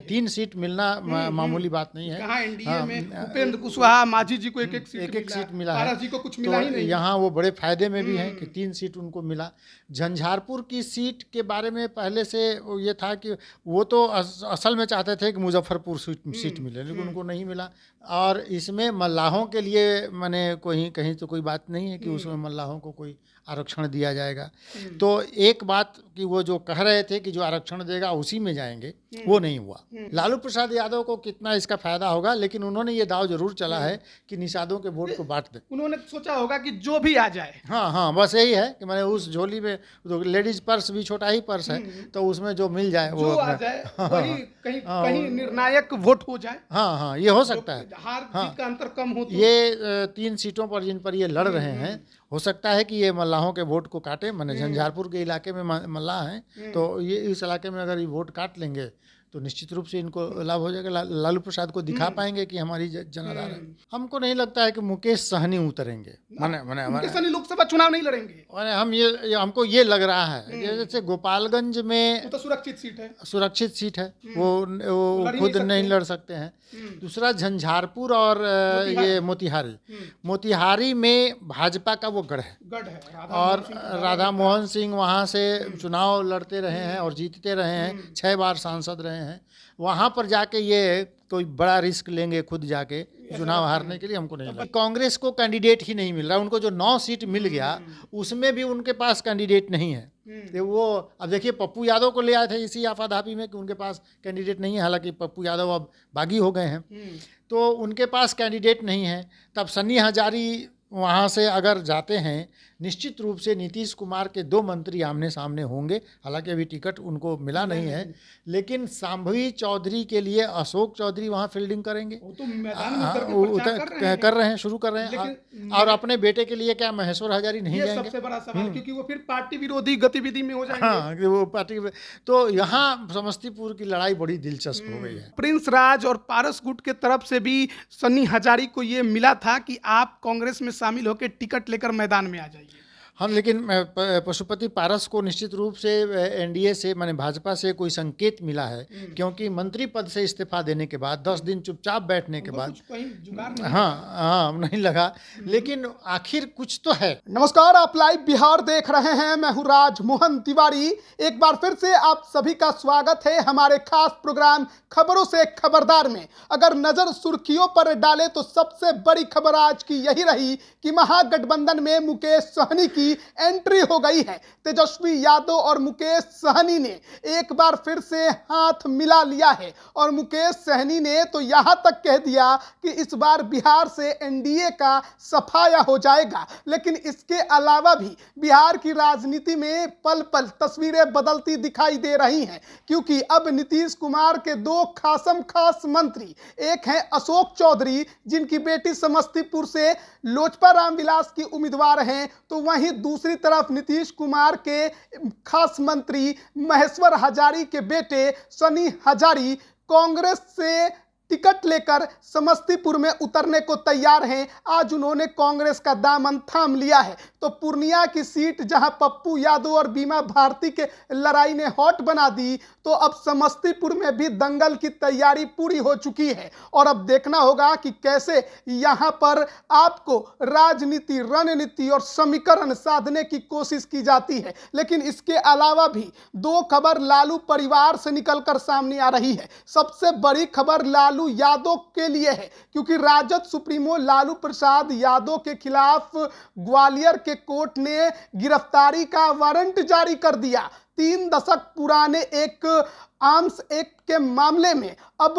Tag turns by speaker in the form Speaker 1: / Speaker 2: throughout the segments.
Speaker 1: 3 seat मिलना मामूली बात नहीं है।
Speaker 2: कहाँ एनडीए में उपेंद्र कुशवाहा मांझी जी को एक सीट
Speaker 1: मिला है,
Speaker 2: पारस जी को कुछ मिला ही
Speaker 1: तो
Speaker 2: नहीं।
Speaker 1: यहाँ वो बड़े फायदे में भी हैं कि 3 सीट उनको मिला। झंझारपुर की सीट के बारे में पहले से ये था कि वो तो असल में चाहते थे कि मुजफ्फरपुर सीट मिले, लेकिन उनको नहीं मिला। और इसमें मल्लाहों के लिए माने कहीं तो कोई बात नहीं है कि उसमें मल्लाहों को कोई आरक्षण दिया जाएगा। तो एक बात कि वो जो कह रहे थे कि जो आरक्षण देगा उसी में जाएंगे, वो नहीं हुआ। लालू प्रसाद यादव को कितना इसका फायदा होगा, लेकिन उन्होंने ये दाव जरूर चला है कि निषादों के वोट को बांट दे।
Speaker 2: उन्होंने सोचा होगा कि जो भी आ जाए,
Speaker 1: हाँ, बस यही है कि मैंने उस झोली में तो लेडीज पर्स भी छोटा ही पर्स है, तो उसमें जो मिल जाए वो
Speaker 2: आ जाए वही कहीं निर्णायक वोट हो जाए।
Speaker 1: हाँ, ये हो सकता है।
Speaker 2: हार जीत का अंतर कम हो तो
Speaker 1: ये 3 सीटों पर जिन पर ये लड़ रहे हैं, हो सकता है कि ये मल्लाहों के वोट को काटे। मैंने झंझारपुर के इलाके में मल्लाह हैं, तो ये इस इलाके में अगर ये वोट काट लेंगे तो निश्चित रूप से इनको लाभ हो जाएगा। लालू प्रसाद को दिखा पाएंगे कि हमारी जनाधार है। हमको नहीं लगता है कि मुकेश सहनी उतरेंगे।
Speaker 2: मुकेश सहनी लोकसभा चुनाव नहीं लड़ेंगे।
Speaker 1: हमको ये लग रहा है जैसे गोपालगंज में
Speaker 2: तो सुरक्षित सीट है,
Speaker 1: वो खुद नहीं लड़ सकते हैं। दूसरा झंझारपुर और ये मोतिहारी में भाजपा का वो गढ़ है और राधा मोहन सिंह वहाँ से चुनाव लड़ते रहे हैं और जीतते रहे हैं, 6 बार सांसद रहे हैं। वहाँ पर जाके ये कोई बड़ा रिस्क लेंगे खुद जाके चुनाव हारने के लिए, हमको नहीं लगता। कांग्रेस को कैंडिडेट ही नहीं मिल रहा। उनको जो 9 सीट मिल गया उसमें भी उनके पास कैंडिडेट नहीं है। तो वो अब देखिए पप्पू यादव को ले आए थे इसी आफाधापी में कि उनके पास कैंडिडेट नहीं है, हालांकि पप्पू यादव अब बागी हो गए हैं, तो उनके पास कैंडिडेट नहीं है। तब सन्नी हजारी वहाँ से अगर जाते हैं, निश्चित रूप से नीतीश कुमार के 2 मंत्री आमने सामने होंगे। हालांकि अभी टिकट उनको मिला नहीं है, लेकिन शांभवी चौधरी के लिए अशोक चौधरी वहाँ फील्डिंग करेंगे।
Speaker 2: वो तो मैदान में कर
Speaker 1: रहे हैं, शुरू कर रहे हैं। और अपने बेटे के लिए क्या महेश्वर हजारी नहीं जाएंगे?
Speaker 2: सबसे बड़ा सवाल, क्योंकि वो फिर पार्टी विरोधी गतिविधि में हो जाएंगे।
Speaker 1: हाँ, वो पार्टी। तो यहाँ समस्तीपुर की लड़ाई बड़ी दिलचस्प हो गई है।
Speaker 2: प्रिंस राज और पारस गुट के तरफ से भी सन्नी हजारी को ये मिला था कि आप कांग्रेस में शामिल होकर टिकट लेकर मैदान में आ जाइए।
Speaker 1: हाँ, लेकिन पशुपति पारस को निश्चित रूप से एनडीए से माने भाजपा से कोई संकेत मिला है, क्योंकि मंत्री पद से इस्तीफा देने के बाद 10 दिन चुपचाप बैठने के बाद हाँ नहीं लगा, लेकिन आखिर कुछ तो है।
Speaker 2: नमस्कार, आप लाइव बिहार देख रहे हैं। मैं हूँ राजमोहन तिवारी। एक बार फिर से आप सभी का स्वागत है हमारे खास प्रोग्राम खबरों से खबरदार में। अगर नजर सुर्खियों पर डाले तो सबसे बड़ी खबर आज की यही रही कि महागठबंधन में मुकेश सहनी की एंट्री हो गई है। तेजस्वी यादव और मुकेश सहनी ने एक बार फिर से हाथ मिला लिया है और मुकेश सहनी ने तो यहां तक कह दिया कि इस बार बिहार से एनडीए का सफाया हो जाएगा। लेकिन इसके अलावा भी बिहार की राजनीति में पल पल तस्वीरें बदलती दिखाई दे रही हैं, क्योंकि अब नीतीश कुमार के 2 खास मंत्री, एक हैं अशोक चौधरी जिनकी बेटी समस्तीपुर से लोजपा रामविलास की उम्मीदवार हैं, तो वहीं दूसरी तरफ नीतीश कुमार के खास मंत्री महेश्वर हजारी के बेटे सन्नी हजारी कांग्रेस से टिकट लेकर समस्तीपुर में उतरने को तैयार हैं। आज उन्होंने कांग्रेस का दामन थाम लिया है। तो पूर्णिया की सीट जहां पप्पू यादव और बीमा भारती के लड़ाई ने हॉट बना दी, तो अब समस्तीपुर में भी दंगल की तैयारी पूरी हो चुकी है और अब देखना होगा कि कैसे यहां पर आपको राजनीति, रणनीति और समीकरण साधने की कोशिश की जाती है। लेकिन इसके अलावा भी 2 खबर लालू परिवार से निकलकर सामने आ रही है। सबसे बड़ी खबर लालू यादव के लिए है, क्योंकि राजद सुप्रीमो लालू प्रसाद यादव के खिलाफ ग्वालियर के कोर्ट ने गिरफ्तारी का वारंट जारी कर दिया। 3 दशक पुराने एक आर्म्स एक्ट के मामले में अब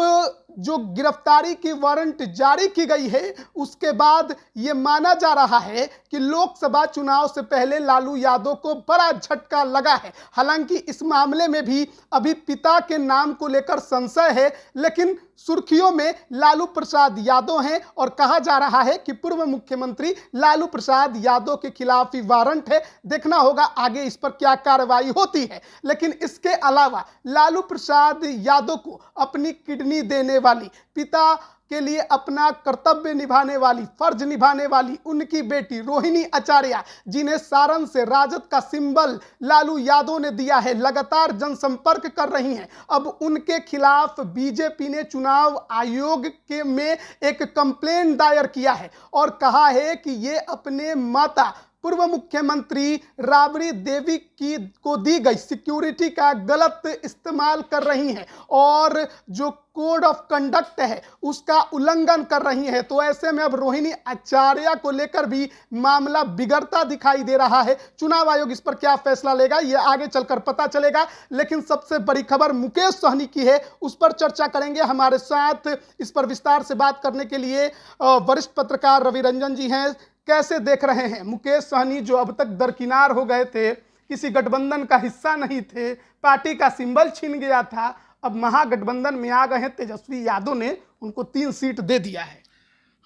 Speaker 2: जो गिरफ्तारी की वारंट जारी की गई है, उसके बाद ये माना जा रहा है कि लोकसभा चुनाव से पहले लालू यादव को बड़ा झटका लगा है। हालांकि इस मामले में भी अभी पिता के नाम को लेकर संशय है, लेकिन सुर्खियों में लालू प्रसाद यादव हैं और कहा जा रहा है कि पूर्व मुख्यमंत्री लालू प्रसाद यादव के खिलाफ ही वारंट है। देखना होगा आगे इस पर क्या कार्रवाई होती है। है। लेकिन इसके अलावा लालू प्रसाद यादव को अपनी किडनी देने वाली, पिता के लिए अपना कर्तव्य निभाने वाली, फर्ज निभाने वाली उनकी बेटी रोहिणी आचार्य, जिन्हें सारण से राजद का सिंबल लालू यादव ने दिया है, लगातार जनसंपर्क कर रही हैं। अब उनके खिलाफ बीजेपी ने चुनाव आयोग के में एक कंप्लेंट दायर किया है और कहा है कि ये अपने माता पूर्व मुख्यमंत्री राबड़ी देवी को दी गई सिक्योरिटी का गलत इस्तेमाल कर रही हैं और जो कोड ऑफ कंडक्ट है उसका उल्लंघन कर रही है। तो ऐसे में अब रोहिणी आचार्य को लेकर भी मामला बिगड़ता दिखाई दे रहा है। चुनाव आयोग इस पर क्या फैसला लेगा ये आगे चलकर पता चलेगा। लेकिन सबसे बड़ी खबर मुकेश सहनी की है, उस पर चर्चा करेंगे। हमारे साथ इस पर विस्तार से बात करने के लिए वरिष्ठ पत्रकार रवि रंजन जी हैं। कैसे देख रहे हैं मुकेश सहनी, जो अब तक दरकिनार हो गए थे, किसी गठबंधन का हिस्सा नहीं थे, पार्टी का सिंबल छीन गया था, अब महागठबंधन में आ गए हैं, तेजस्वी यादव ने उनको 3 सीट दे दिया है।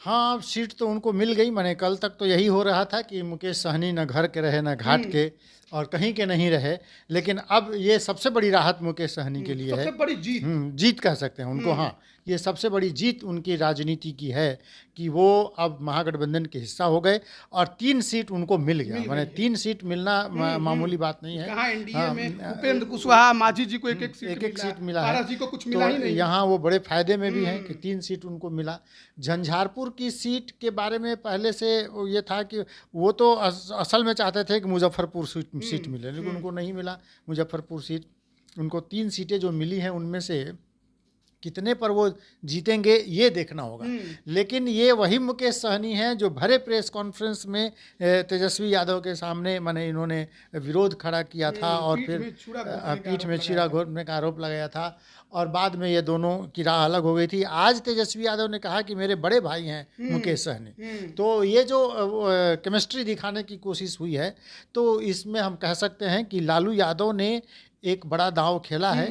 Speaker 1: हाँ, सीट तो उनको मिल गई। मैंने कल तक तो यही हो रहा था कि मुकेश सहनी न घर के रहे न घाट के और कहीं के नहीं रहे, लेकिन अब ये सबसे बड़ी राहत मुकेश सहनी के लिए है।
Speaker 2: सबसे बड़ी जीत,
Speaker 1: जीत कह सकते हैं उनको। हाँ, ये सबसे बड़ी जीत उनकी राजनीति की है कि वो अब महागठबंधन के हिस्सा हो गए और 3 सीट उनको मिल गया। मैंने 3 सीट मिलना मामूली बात नहीं है।
Speaker 2: कहाँ एनडीए में उपेंद्र कुशवाहा, मांझी जी को एक सीट
Speaker 1: मिला है,
Speaker 2: जी को कुछ मिला ही नहीं।
Speaker 1: यहाँ वो बड़े फायदे में भी हैं कि 3 सीट उनको मिला। झंझारपुर की सीट के बारे में पहले से ये था कि वो तो असल में चाहते थे कि मुजफ्फरपुर सीट मिले, लेकिन उनको नहीं मिला मुजफ्फरपुर सीट। उनको 3 सीटें जो मिली हैं उनमें से कितने पर वो जीतेंगे ये देखना होगा। लेकिन ये वही मुकेश सहनी हैं जो भरे प्रेस कॉन्फ्रेंस में तेजस्वी यादव के सामने माने इन्होंने विरोध खड़ा किया था और फिर पीठ में छुरा घोंपने का आरोप लगाया था और बाद में ये दोनों की राह अलग हो गई थी। आज तेजस्वी यादव ने कहा कि मेरे बड़े भाई हैं मुकेश सहनी। तो ये जो केमिस्ट्री दिखाने की कोशिश हुई है, तो इसमें हम कह सकते हैं कि लालू यादव ने एक बड़ा दांव खेला है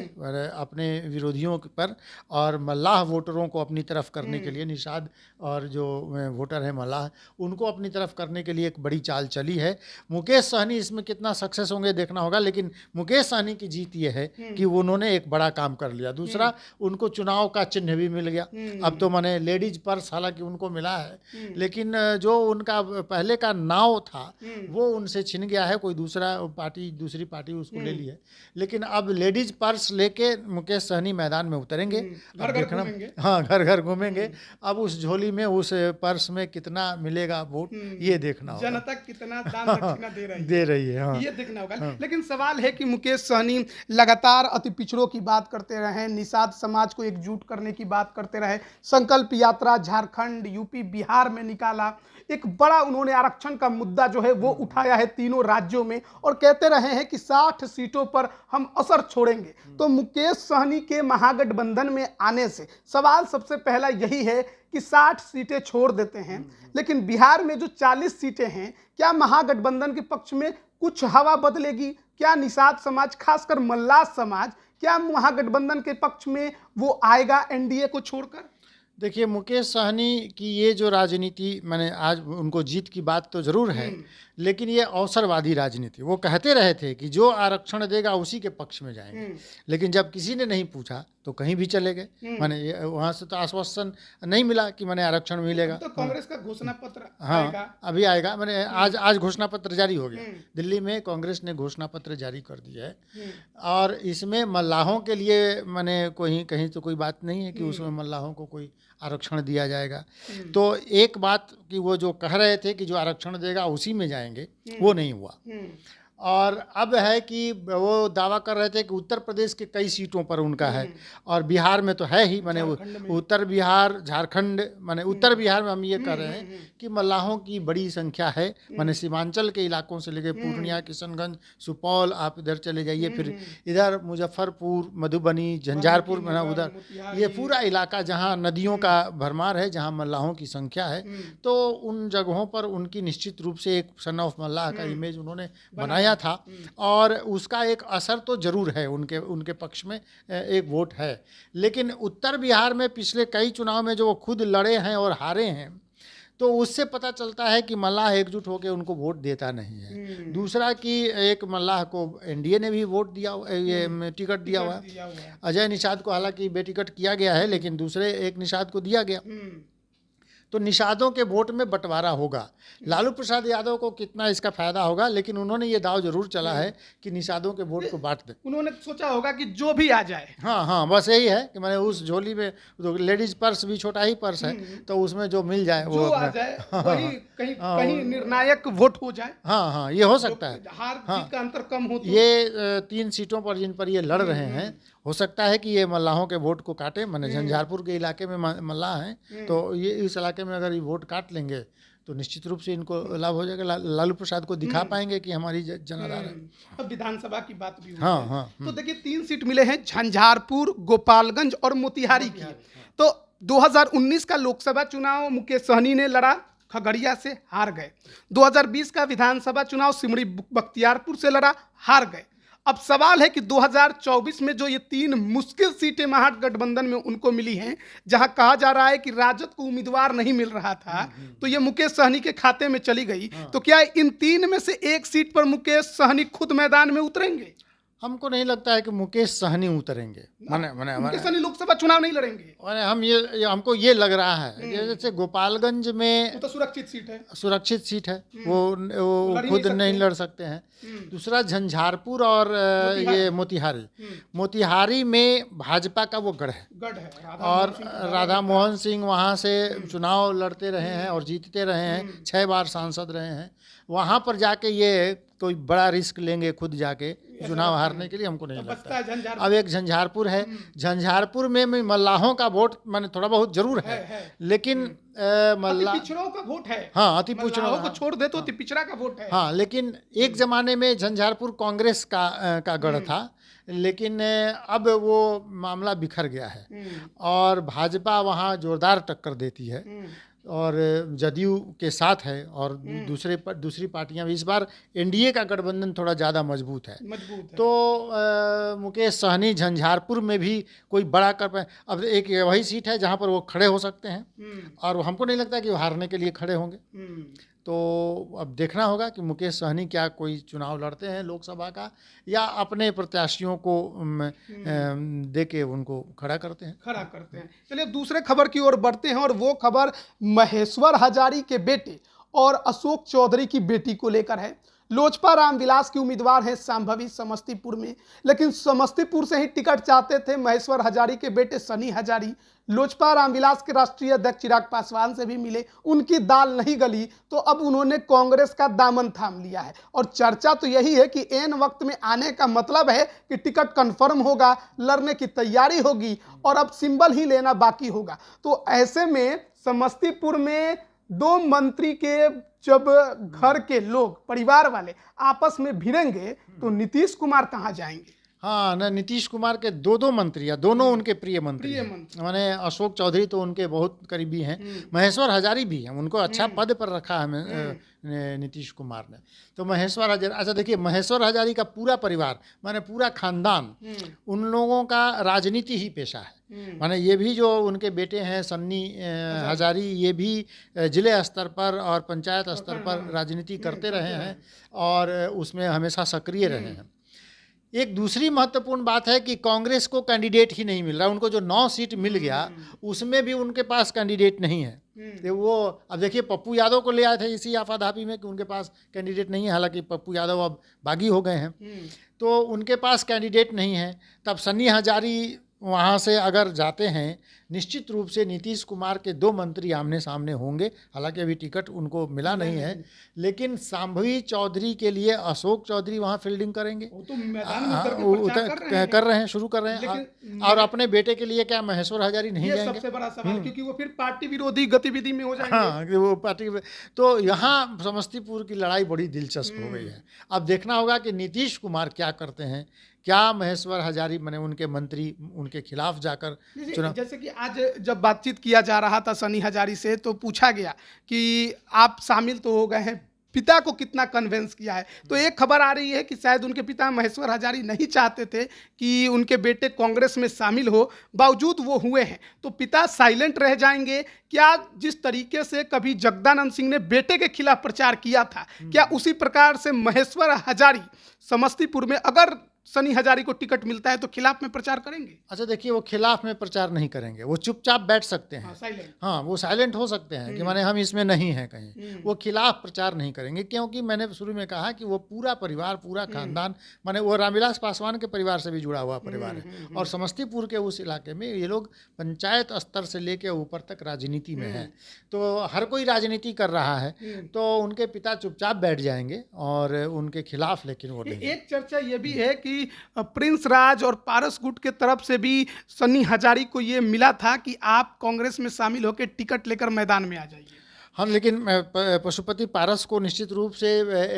Speaker 1: अपने विरोधियों पर और मल्लाह वोटरों को अपनी तरफ करने के लिए, निषाद और जो वोटर हैं मल्लाह, उनको अपनी तरफ करने के लिए एक बड़ी चाल चली है। मुकेश सहनी इसमें कितना सक्सेस होंगे देखना होगा, लेकिन मुकेश सहनी की जीत ये है कि उन्होंने एक बड़ा काम कर लिया। दूसरा, उनको चुनाव का चिन्ह भी मिल गया। अब तो माने लेडीज पर्स हालांकि उनको मिला है, लेकिन जो उनका पहले का नाव था वो उनसे छिन गया है, कोई दूसरी पार्टी उसको ले ली है। लेकिन अब लेडीज पर्स लेके मुकेश सहनी मैदान में उतरेंगे, घर घर घूमेंगे। अब उस झोली में, उस पर्स में कितना मिलेगा वोट ये देखना होगा,
Speaker 2: जनता कितना दान दक्षिणा
Speaker 1: दे रही है। हाँ,
Speaker 2: ये देखना होगा। लेकिन सवाल है कि मुकेश सहनी लगातार अति पिछड़ों की बात करते रहे, निषाद समाज को एकजुट करने की बात करते रहे, संकल्प यात्रा झारखंड, यूपी, बिहार में निकाला, एक बड़ा उन्होंने आरक्षण का मुद्दा जो है वो उठाया है तीनों राज्यों में और कहते रहे हैं कि 60 सीटों पर हम असर छोड़ेंगे। तो मुकेश सहनी के महागठबंधन में आने से सवाल सबसे पहला यही है कि 60 सीटें छोड़ देते हैं, लेकिन बिहार में जो 40 सीटें हैं, क्या महागठबंधन के पक्ष में कुछ हवा बदलेगी? क्या निषाद समाज, खासकर मल्लाह समाज, क्या महागठबंधन के पक्ष में वो आएगा एनडीए को छोड़कर?
Speaker 1: देखिए, मुकेश सहनी की ये जो राजनीति, मैंने आज उनको जीत की बात तो ज़रूर है, लेकिन ये अवसरवादी राजनीति, वो कहते रहे थे कि जो आरक्षण देगा उसी के पक्ष में जाएंगे, लेकिन जब किसी ने नहीं पूछा तो कहीं भी चले गए। माने वहाँ से तो आश्वासन नहीं मिला कि मैंने आरक्षण मिलेगा।
Speaker 2: तो कांग्रेस का घोषणा पत्र
Speaker 1: हाँ अभी आएगा। मैंने आज घोषणा पत्र जारी हो गया, दिल्ली में कांग्रेस ने घोषणा पत्र जारी कर दिया है और इसमें मल्लाहों के लिए मैंने कहीं तो कोई बात नहीं है कि उसमें मल्लाहों को कोई आरक्षण दिया जाएगा। तो एक बात कि वो जो कह रहे थे कि जो आरक्षण देगा उसी में जाएंगे, वो नहीं हुआ। और अब है कि वो दावा कर रहे थे कि उत्तर प्रदेश के कई सीटों पर उनका है और बिहार में तो है ही, माने उत्तर बिहार, झारखंड, माने उत्तर बिहार में हम ये कह रहे हैं कि मल्लाहों की बड़ी संख्या है। माने सीमांचल के इलाकों से लेकर पूर्णिया, किशनगंज, सुपौल, आप इधर चले जाइए, फिर इधर मुजफ्फरपुर, मधुबनी, झंझारपुर, उधर ये पूरा इलाका जहाँ नदियों का भरमार है, जहाँ मल्लाहों की संख्या है, तो उन जगहों पर उनकी निश्चित रूप से एक सन ऑफ मल्लाह का इमेज उन्होंने बनाया था और उसका एक असर तो जरूर है, उनके पक्ष में एक वोट है। लेकिन उत्तर बिहार में पिछले कई चुनाव में जो वो खुद लड़े हैं और हारे हैं, तो उससे पता चलता है कि मल्लाह एकजुट होकर उनको वोट देता नहीं है। दूसरा कि एक मल्लाह को एनडीए ने भी वोट दिया, ये टिकट दिया हुआ है। अजय निषाद को हालांकि बेटिकट किया गया है, लेकिन दूसरे एक निषाद को दिया गया। तो निषादों के वोट में बंटवारा होगा। लालू प्रसाद यादव को कितना इसका फायदा होगा, लेकिन उन्होंने ये दाव जरूर चला है कि निषादों के वोट को बांट दे।
Speaker 2: उन्होंने सोचा होगा कि जो भी आ जाए,
Speaker 1: हाँ, बस यही है कि मैंने उस झोली में तो लेडीज पर्स भी छोटा ही पर्स है, तो उसमें जो मिल जाए वो
Speaker 2: आ जाए वही कहीं निर्णायक वोट हो जाए।
Speaker 1: हाँ, ये हो सकता है।
Speaker 2: हार जीत का अंतर कम हो तो।
Speaker 1: ये 3 सीटों पर जिन पर ये लड़ रहे हैं, हो सकता है कि ये मल्लाहों के वोट को काटे। मैंने झंझारपुर के इलाके में मल्लाह हैं, तो ये इस इलाके में अगर ये वोट काट लेंगे तो निश्चित रूप से इनको लाभ हो जाएगा। लालू प्रसाद को दिखा पाएंगे कि हमारी जनाधार है।
Speaker 2: अब विधानसभा की बात भी
Speaker 1: हाँ।
Speaker 2: तो देखिए 3 सीट मिले हैं, झंझारपुर, गोपालगंज और मोतिहारी की। तो 2019 का लोकसभा चुनाव मुकेश सहनी ने लड़ा, खगड़िया से हार गए। 2020 का विधानसभा चुनाव सिमरी बख्तियारपुर से लड़ा, हार गए। अब सवाल है कि 2024 में जो ये 3 मुश्किल सीटें महागठबंधन में उनको मिली हैं, जहां कहा जा रहा है कि राजद को उम्मीदवार नहीं मिल रहा था, तो ये मुकेश सहनी के खाते में चली गई। तो क्या इन 3 में से एक सीट पर मुकेश सहनी खुद मैदान में उतरेंगे?
Speaker 1: हमको नहीं लगता है कि मुकेश सहनी उतरेंगे।
Speaker 2: मुकेश सहनी लोकसभा चुनाव नहीं लड़ेंगे।
Speaker 1: हमको ये लग रहा है जैसे गोपालगंज में
Speaker 2: तो सुरक्षित सीट है,
Speaker 1: वो खुद नहीं लड़ सकते हैं। दूसरा झंझारपुर और ये मोतिहारी में भाजपा का वो गढ़ है और राधा मोहन सिंह वहाँ से चुनाव लड़ते रहे हैं और जीतते रहे हैं, 6 बार सांसद रहे हैं। वहाँ पर जाके ये कोई बड़ा रिस्क लेंगे खुद जाके चुनाव हारने के लिए, हमको नहीं लगता है। अब एक झंझारपुर है, झंझारपुर में मल्लाहों का वोट माने थोड़ा बहुत जरूर है। लेकिन
Speaker 2: पिछड़ों का वोट है।
Speaker 1: हाँ, अति पिछड़ों
Speaker 2: को छोड़ दे तो अति पिछड़ा का वोट है।
Speaker 1: हाँ, लेकिन एक जमाने में झंझारपुर कांग्रेस का गढ़ था, लेकिन अब वो मामला बिखर गया है और भाजपा वहाँ जोरदार टक्कर देती है और जदयू के साथ है और दूसरी पार्टियां भी। इस बार एनडीए का गठबंधन थोड़ा ज़्यादा मजबूत है। तो मुकेश सहनी झंझारपुर में भी कोई बड़ा कर पाए। अब एक वही सीट है जहां पर वो खड़े हो सकते हैं और हमको नहीं लगता कि वो हारने के लिए खड़े होंगे। तो अब देखना होगा कि मुकेश सहनी क्या कोई चुनाव लड़ते हैं लोकसभा का या अपने प्रत्याशियों को दे के उनको खड़ा करते हैं।
Speaker 2: चलिए दूसरे खबर की ओर बढ़ते हैं और वो खबर महेश्वर हजारी के बेटे और अशोक चौधरी की बेटी को लेकर है। लोजपा रामविलास के उम्मीदवार हैं संभवी समस्तीपुर में, लेकिन समस्तीपुर से ही टिकट चाहते थे महेश्वर हजारी के बेटे सनी हजारी। लोजपा रामविलास के राष्ट्रीय अध्यक्ष चिराग पासवान से भी मिले, उनकी दाल नहीं गली, तो अब उन्होंने कांग्रेस का दामन थाम लिया है। और चर्चा तो यही है कि एन वक्त में आने का मतलब है कि टिकट कंफर्म होगा, लड़ने की तैयारी होगी और अब सिंबल ही लेना बाकी होगा। तो ऐसे में समस्तीपुर में 2 मंत्री के जब घर के लोग, परिवार वाले आपस में भिड़ेंगे तो नीतीश कुमार कहाँ जाएंगे?
Speaker 1: हाँ ना, नीतीश कुमार के 2 मंत्री या दोनों उनके प्रिय मंत्री माने अशोक चौधरी तो उनके बहुत करीबी हैं, महेश्वर हजारी भी हैं, उनको अच्छा पद पर रखा है नीतीश कुमार ने। तो महेश्वर हजारी, अच्छा देखिए महेश्वर हजारी का पूरा परिवार माने पूरा खानदान, उन लोगों का राजनीति ही पेशा है। माने ये भी जो उनके बेटे हैं सन्नी हजारी, ये भी जिले स्तर पर और पंचायत स्तर पर राजनीति करते रहे हैं और उसमें हमेशा सक्रिय रहे हैं। एक दूसरी महत्वपूर्ण बात है कि कांग्रेस को कैंडिडेट ही नहीं मिल रहा। उनको जो 9 सीट मिल गया उसमें भी उनके पास कैंडिडेट नहीं है। तो वो अब देखिए पप्पू यादव को ले आए थे इसी आफाधापी में कि उनके पास कैंडिडेट नहीं है, हालांकि पप्पू यादव अब बागी हो गए हैं, तो उनके पास कैंडिडेट नहीं है। तब सन्नी हजारी वहाँ से अगर जाते हैं, निश्चित रूप से नीतीश कुमार के 2 मंत्री आमने सामने होंगे। हालांकि अभी टिकट उनको मिला नहीं है, लेकिन संभवी चौधरी के लिए अशोक चौधरी वहाँ फील्डिंग करेंगे,
Speaker 2: वो तो मैदान में
Speaker 1: कर रहे हैं, शुरू कर रहे हैं। और अपने बेटे के लिए क्या महेश्वर हजारी नहीं जाएंगे?
Speaker 2: सबसे बड़ा सवाल, क्योंकि वो फिर पार्टी विरोधी गतिविधि में हो जाएंगे।
Speaker 1: हाँ, वो पार्टी। तो यहाँ समस्तीपुर की लड़ाई बड़ी दिलचस्प हो गई है। अब देखना होगा कि नीतीश कुमार क्या करते हैं। क्या महेश्वर हजारी माने उनके मंत्री उनके खिलाफ जाकर चुनाव,
Speaker 2: जैसे कि आज जब बातचीत किया जा रहा था सनी हजारी से, तो पूछा गया कि आप शामिल तो हो गए हैं पिता को कितना कन्विंस किया है। तो एक खबर आ रही है कि शायद उनके पिता महेश्वर हजारी नहीं चाहते थे कि उनके बेटे कांग्रेस में शामिल हो, बावजूद वो हुए हैं। तो पिता साइलेंट रह जाएंगे क्या? जिस तरीके से कभी जगदानंद सिंह ने बेटे के खिलाफ प्रचार किया था, क्या उसी प्रकार से महेश्वर हजारी समस्तीपुर में अगर सनी हजारी को टिकट मिलता है तो खिलाफ में प्रचार करेंगे?
Speaker 1: अच्छा देखिए, वो खिलाफ में प्रचार नहीं करेंगे, वो चुपचाप बैठ सकते हैं। हाँ, वो साइलेंट हो सकते हैं कि माने हम इसमें नहीं हैं कहीं। वो खिलाफ प्रचार नहीं करेंगे, क्योंकि मैंने शुरू में कहा कि वो पूरा परिवार, पूरा खानदान, माने वो रामविलास पासवान के परिवार से भी जुड़ा हुआ परिवार है। और समस्तीपुर के उस इलाके में ये लोग पंचायत स्तर से लेकर ऊपर तक राजनीति में है, तो हर कोई राजनीति कर रहा है, तो उनके पिता चुपचाप बैठ जाएंगे और उनके खिलाफ लेकिन वो नहीं।
Speaker 2: एक चर्चा ये भी है कि प्रिंस राज और पारस गुट के तरफ से भी सनी हजारी को ये मिला था कि आप कांग्रेस में शामिल होकर टिकट लेकर मैदान में आ जाइए।
Speaker 1: हाँ, लेकिन पशुपति पारस को निश्चित रूप से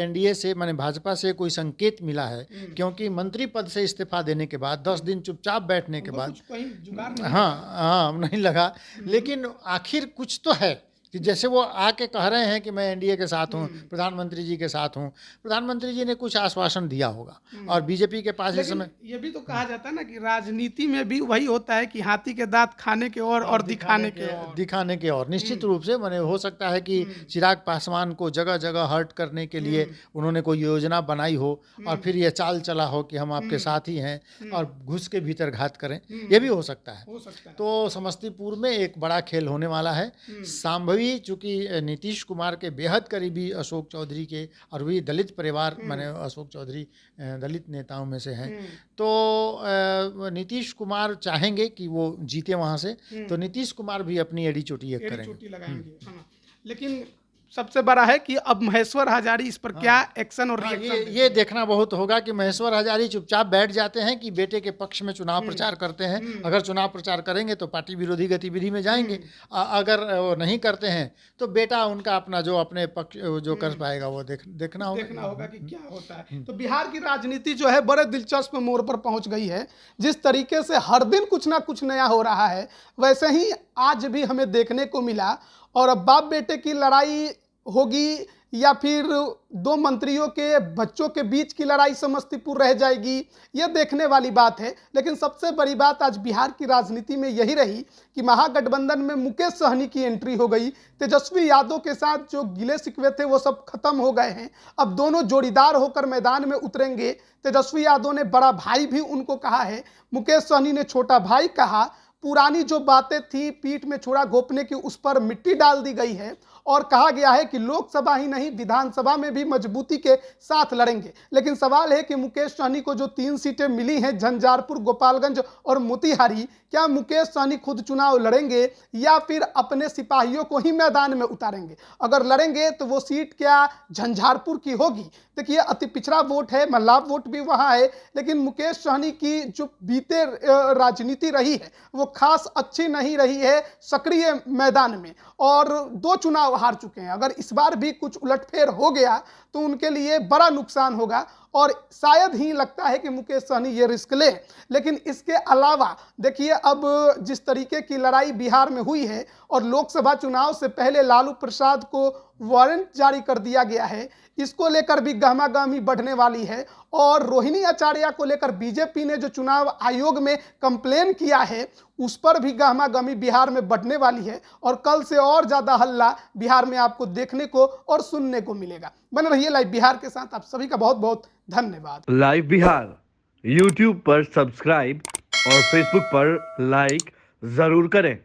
Speaker 1: एनडीए से, माने भाजपा से कोई संकेत मिला है, क्योंकि मंत्री पद से इस्तीफा देने के बाद 10 दिन चुपचाप बैठने के बाद हाँ नहीं लगा। लेकिन आखिर कुछ तो है कि जैसे वो आके कह रहे हैं कि मैं एनडीए के साथ हूँ, प्रधानमंत्री जी के साथ हूँ, प्रधानमंत्री जी ने कुछ आश्वासन दिया होगा। और बीजेपी के पास इस समय
Speaker 2: ये भी तो कहा जाता है ना कि राजनीति में भी वही होता है कि हाथी के दांत खाने के और दिखाने के और
Speaker 1: निश्चित रूप से मैंने हो सकता है कि चिराग पासवान को जगह जगह हर्ट करने के लिए उन्होंने कोई योजना बनाई हो और फिर ये चाल चला हो कि हम आपके साथ ही हैं और घुस के भीतर घात करें, ये भी हो सकता है। तो समस्तीपुर में एक बड़ा खेल होने वाला है। सांभवी चूंकि नीतीश कुमार के बेहद करीबी अशोक चौधरी के, और भी दलित परिवार, माने अशोक चौधरी दलित नेताओं में से हैं, तो नीतीश कुमार चाहेंगे कि वो जीते वहां से, तो नीतीश कुमार भी अपनी एड़ी चोटी करेंगे।
Speaker 2: लेकिन सबसे बड़ा है कि अब महेश्वर हजारी इस पर क्या एक्शन और रिएक्शन,
Speaker 1: ये देखना बहुत होगा कि महेश्वर हजारी चुपचाप बैठ जाते हैं कि बेटे के पक्ष में चुनाव प्रचार करते हैं। अगर चुनाव प्रचार करेंगे तो पार्टी विरोधी गतिविधि में जाएंगे, अगर वो नहीं करते हैं तो बेटा उनका अपना जो अपने पक्ष जो कर पाएगा वो देखना होगा
Speaker 2: कि क्या होता है। तो बिहार की राजनीति जो है बड़े दिलचस्प मोड़ पर पहुंच गई है। जिस तरीके से हर दिन कुछ ना कुछ नया हो रहा है, वैसे ही आज भी हमें देखने को मिला। और अब बाप बेटे की लड़ाई होगी या फिर दो मंत्रियों के बच्चों के बीच की लड़ाई समस्तीपुर रह जाएगी, यह देखने वाली बात है। लेकिन सबसे बड़ी बात आज बिहार की राजनीति में यही रही कि महागठबंधन में मुकेश सहनी की एंट्री हो गई। तेजस्वी यादव के साथ जो गिले शिकवे थे वो सब खत्म हो गए हैं। अब दोनों जोड़ीदार होकर मैदान में उतरेंगे। तेजस्वी यादव ने बड़ा भाई भी उनको कहा है, मुकेश सहनी ने छोटा भाई कहा। पुरानी जो बातें थी पीठ में छुरा घोंपने की, उस पर मिट्टी डाल दी गई है और कहा गया है कि लोकसभा ही नहीं विधानसभा में भी मजबूती के साथ लड़ेंगे। लेकिन सवाल है कि मुकेश सहनी को जो 3 सीटें मिली हैं, झंझारपुर, गोपालगंज और मोतिहारी, क्या मुकेश सहनी खुद चुनाव लड़ेंगे या फिर अपने सिपाहियों को ही मैदान में उतारेंगे? अगर लड़ेंगे तो वो सीट क्या झंझारपुर की होगी? देखिए, अति पिछड़ा वोट है, मल्लाब वोट भी वहाँ है, लेकिन मुकेश सहनी की जो बीते राजनीति रही है वो खास अच्छी नहीं रही है सक्रिय मैदान में, और 2 चुनाव हार चुके हैं। अगर इस बार भी कुछ उलटफेर हो गया तो उनके लिए बड़ा नुकसान होगा और शायद ही लगता है कि मुकेश सहनी ये रिस्क ले। लेकिन इसके अलावा देखिए, अब जिस तरीके की लड़ाई बिहार में हुई है और लोकसभा चुनाव से पहले लालू प्रसाद को वारंट जारी कर दिया गया है, इसको लेकर भी गहमागहमी बढ़ने वाली है। और रोहिणी आचार्य को लेकर बीजेपी ने जो चुनाव आयोग में कंप्लेन किया है, उस पर भी गहमागहमी बिहार में बढ़ने वाली है और कल से और ज़्यादा हल्ला बिहार में आपको देखने को और सुनने को मिलेगा। बने रहिए लाइव बिहार के साथ। आप सभी का बहुत बहुत धन्यवाद।
Speaker 3: लाइव बिहार यूट्यूब पर सब्सक्राइब और फेसबुक पर लाइक जरूर करें।